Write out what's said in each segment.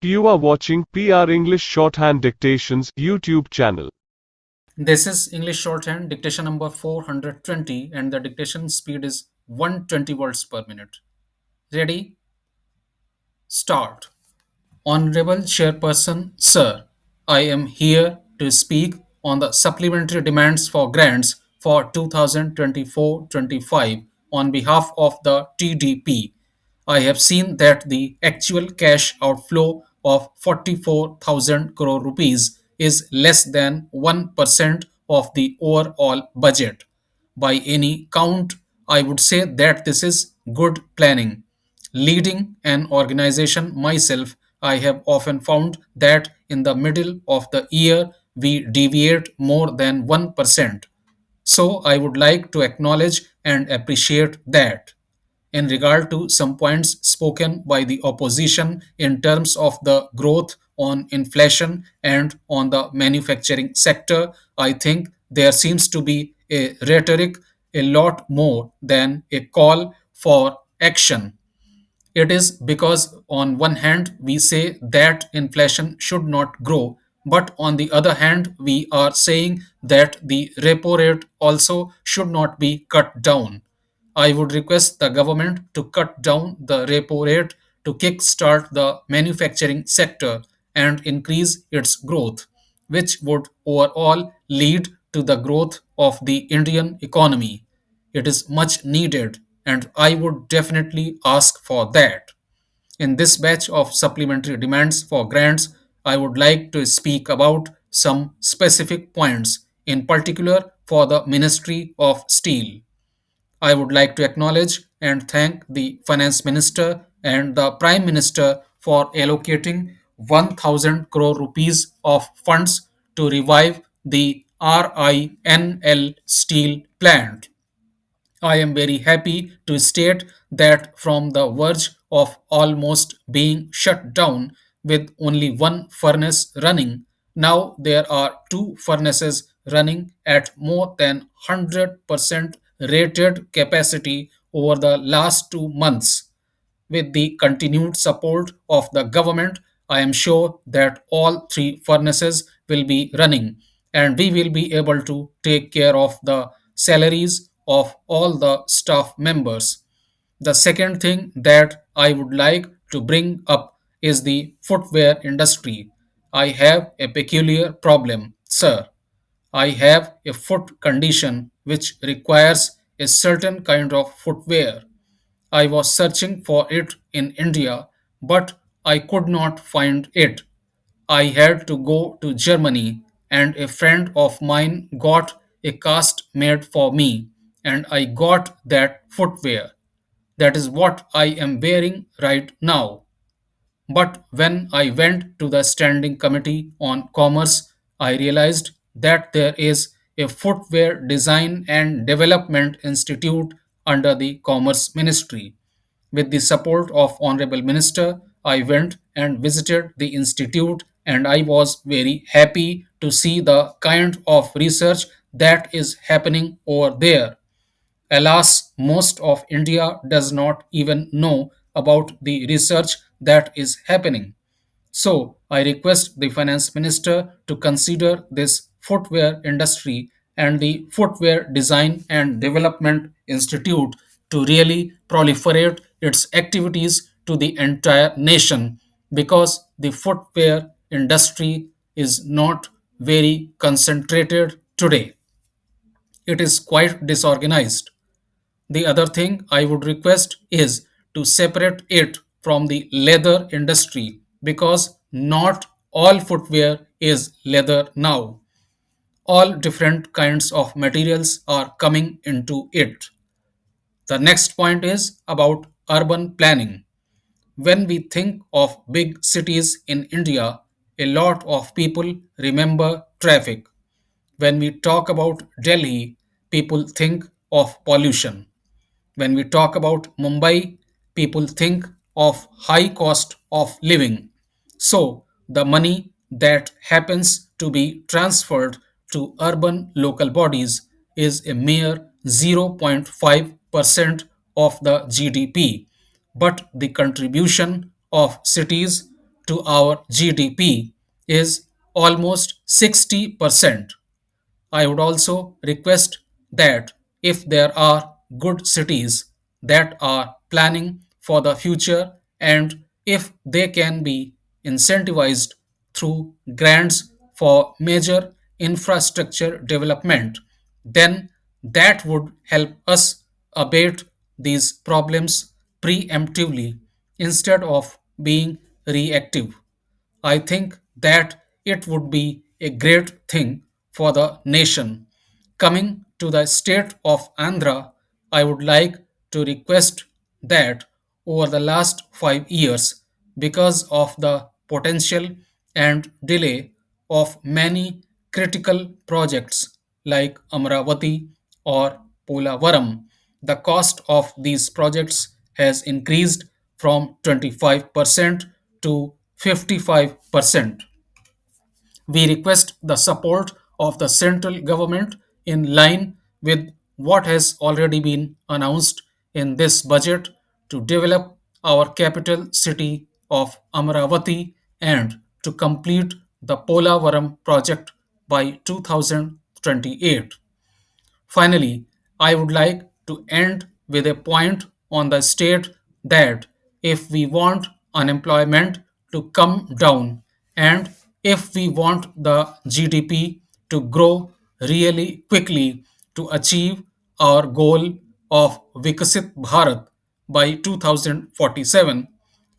You are watching PR English Shorthand Dictations YouTube channel. This is English Shorthand dictation number 420 and the dictation speed is 120 words per minute. Ready? Start. Honorable Chairperson, Sir, I am here to speak on the supplementary demands for grants for 2024-25 on behalf of the TDP. I have seen that the actual cash outflow of 44,000 crore rupees is less than 1% of the overall budget. By any count, I would say that this is good planning. Leading an organization myself, I have often found that in the middle of the year we deviate more than 1%. So I would like to acknowledge and appreciate that. In regard to some points spoken by the opposition in terms of the growth on inflation and on the manufacturing sector, I think there seems to be a rhetoric a lot more than a call for action. It is because, on one hand, we say that inflation should not grow, but on the other hand, we are saying that the repo rate also should not be cut down. I would request the government to cut down the repo rate to kickstart the manufacturing sector and increase its growth, which would overall lead to the growth of the Indian economy. It is much needed, and I would definitely ask for that. In this batch of supplementary demands for grants, I would like to speak about some specific points, in particular for the Ministry of Steel. I would like to acknowledge and thank the Finance Minister and the Prime Minister for allocating 1000 crore rupees of funds to revive the RINL steel plant. I am very happy to state that from the verge of almost being shut down with only one furnace running, now there are two furnaces running at more than 100% rated capacity over the last 2 months. With the continued support of the government, I am sure that all three furnaces will be running and we will be able to take care of the salaries of all the staff members. The second thing that I would like to bring up is the footwear industry. I have a peculiar problem, sir. I have a foot condition which requires a certain kind of footwear. I was searching for it in India, but I could not find it. I had to go to Germany, and a friend of mine got a cast made for me, and I got that footwear. That is what I am wearing right now. But when I went to the Standing Committee on Commerce, I realized that there is a Footwear Design and Development Institute under the Commerce Ministry. With the support of Honorable Minister, I went and visited the institute and I was very happy to see the kind of research that is happening over there. Alas, most of India does not even know about the research that is happening. So, I request the finance minister to consider this footwear industry and the Footwear Design and Development Institute to really proliferate its activities to the entire nation because the footwear industry is not very concentrated today. It is quite disorganized. The other thing I would request is to separate it from the leather industry because not all footwear is leather now. All different kinds of materials are coming into it. The next point is about urban planning. When we think of big cities in India, a lot of people remember traffic. When we talk about Delhi, people think of pollution. When we talk about Mumbai, people think of high cost of living. So, the money that happens to be transferred to urban local bodies is a mere 0.5% of the GDP. But the contribution of cities to our GDP is almost 60%. I would also request that if there are good cities that are planning for the future and if they can be incentivized through grants for major infrastructure development, then that would help us abate these problems preemptively instead of being reactive. I think that it would be a great thing for the nation. Coming to the state of Andhra, I would like to request that over the last 5 years, because of the potential and delay of many critical projects like Amravati or Polavaram, the cost of these projects has increased from 25% to 55%. We request the support of the central government in line with what has already been announced in this budget to develop our capital city of Amaravati and to complete the Polavaram project by 2028. Finally, I would like to end with a point on the state that if we want unemployment to come down and if we want the GDP to grow really quickly to achieve our goal of Vikasit Bharat by 2047,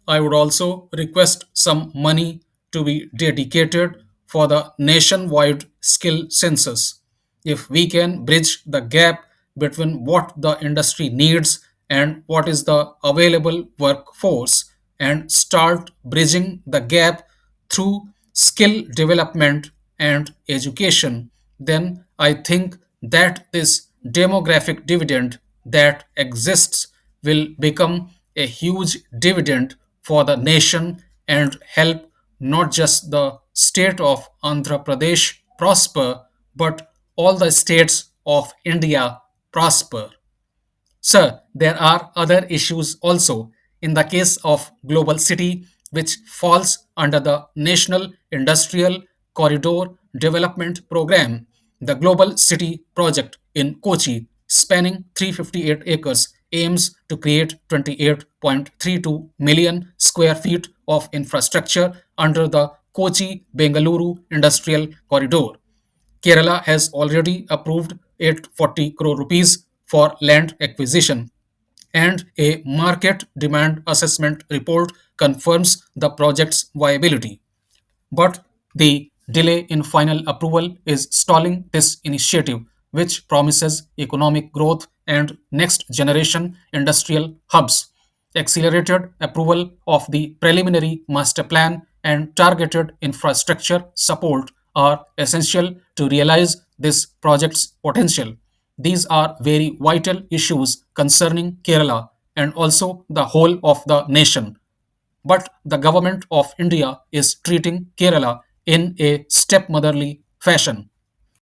I would also request some money to be dedicated for the nationwide skill census. If we can bridge the gap between what the industry needs and what is the available workforce and start bridging the gap through skill development and education, then I think that this demographic dividend that exists will become a huge dividend for the nation and help not just the state of Andhra Pradesh prosper, but all the states of India prosper. Sir, there are other issues also. In the case of Global City, which falls under the National Industrial Corridor Development Program, the Global City project in Kochi, spanning 358 acres, aims to create 28.32 million square feet of infrastructure under the Kochi Bengaluru Industrial Corridor. Kerala has already approved 840 crore rupees for land acquisition, and a market demand assessment report confirms the project's viability. But the delay in final approval is stalling this initiative, which promises economic growth and next generation industrial hubs. Accelerated approval of the preliminary master plan and targeted infrastructure support are essential to realize this project's potential. These are very vital issues concerning Kerala and also the whole of the nation, but the government of India is treating Kerala in a stepmotherly fashion.